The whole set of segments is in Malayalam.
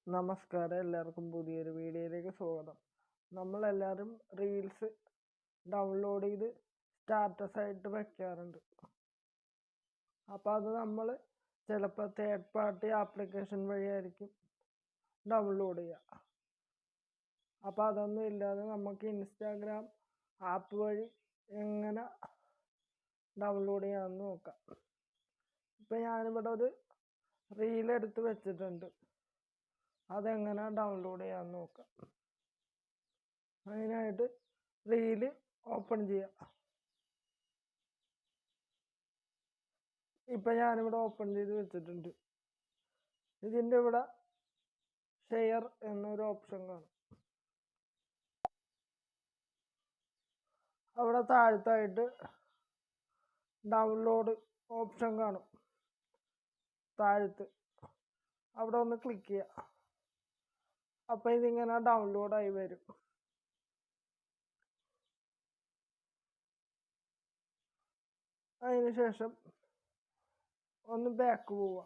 നമസ്കാരം, എല്ലാവർക്കും പുതിയൊരു വീഡിയോയിലേക്ക് സ്വാഗതം. നമ്മളെല്ലാവരും റീൽസ് ഡൗൺലോഡ് ചെയ്ത് സ്റ്റാറ്റസ് ആയിട്ട് വെക്കാറുണ്ട്. അപ്പോൾ അത് നമ്മൾ ചിലപ്പോൾ തേർഡ് പാർട്ടി ആപ്ലിക്കേഷൻ വഴിയായിരിക്കും ഡൗൺലോഡ് ചെയ്യുക. അപ്പോൾ അതൊന്നും ഇല്ലാതെ നമുക്ക് ഇൻസ്റ്റാഗ്രാം ആപ്പ് വഴി എങ്ങനെ ഡൗൺലോഡ് ചെയ്യാമെന്ന് നോക്കാം. ഇപ്പം ഞാനിവിടെ ഒരു റീലെടുത്ത് വെച്ചിട്ടുണ്ട്. അതെങ്ങനെ ഡൗൺലോഡ് ചെയ്യാമെന്ന് നോക്കാം. അതിനായിട്ട് റീല് ഓപ്പൺ ചെയ്യാം. ഇപ്പം ഞാനിവിടെ ഓപ്പൺ ചെയ്ത് വെച്ചിട്ടുണ്ട്. ഇതിൻ്റെ ഇവിടെ ഷെയർ എന്നൊരു ഓപ്ഷൻ കാണും. അവിടെ താഴത്തായിട്ട് ഡൗൺലോഡ് ഓപ്ഷൻ കാണും. താഴത്ത് അവിടെ ഒന്ന് ക്ലിക്ക് ചെയ്യുക. അപ്പോൾ ഇതിങ്ങനെ ഡൗൺലോഡായി വരും. അതിനുശേഷം ഒന്ന് ബാക്ക് പോവുക.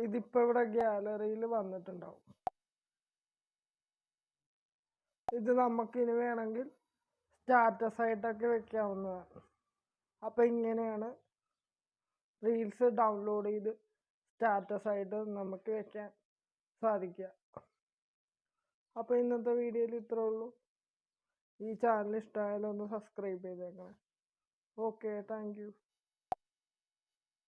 ഇതിപ്പോൾ ഇവിടെ ഗാലറിയിൽ വന്നിട്ടുണ്ടാവും. ഇത് നമുക്കിനി വേണമെങ്കിൽ സ്റ്റാറ്റസ് ആയിട്ടൊക്കെ വെക്കാവുന്നതാണ്. അപ്പോൾ ഇങ്ങനെയാണ് റീൽസ് ഡൗൺലോഡ് ചെയ്ത് സ്റ്റാറ്റസ് ആയിട്ട് നമുക്ക് വെക്കാൻ സാധിക്കുക. അപ്പോൾ ഇന്നത്തെ വീഡിയോയിൽ ഇത്രേ ഉള്ളൂ. ഈ ചാനൽ ഇഷ്ടമായാലും ഒന്ന് സബ്സ്ക്രൈബ് ചെയ്തേക്കണം. Okay, thank you.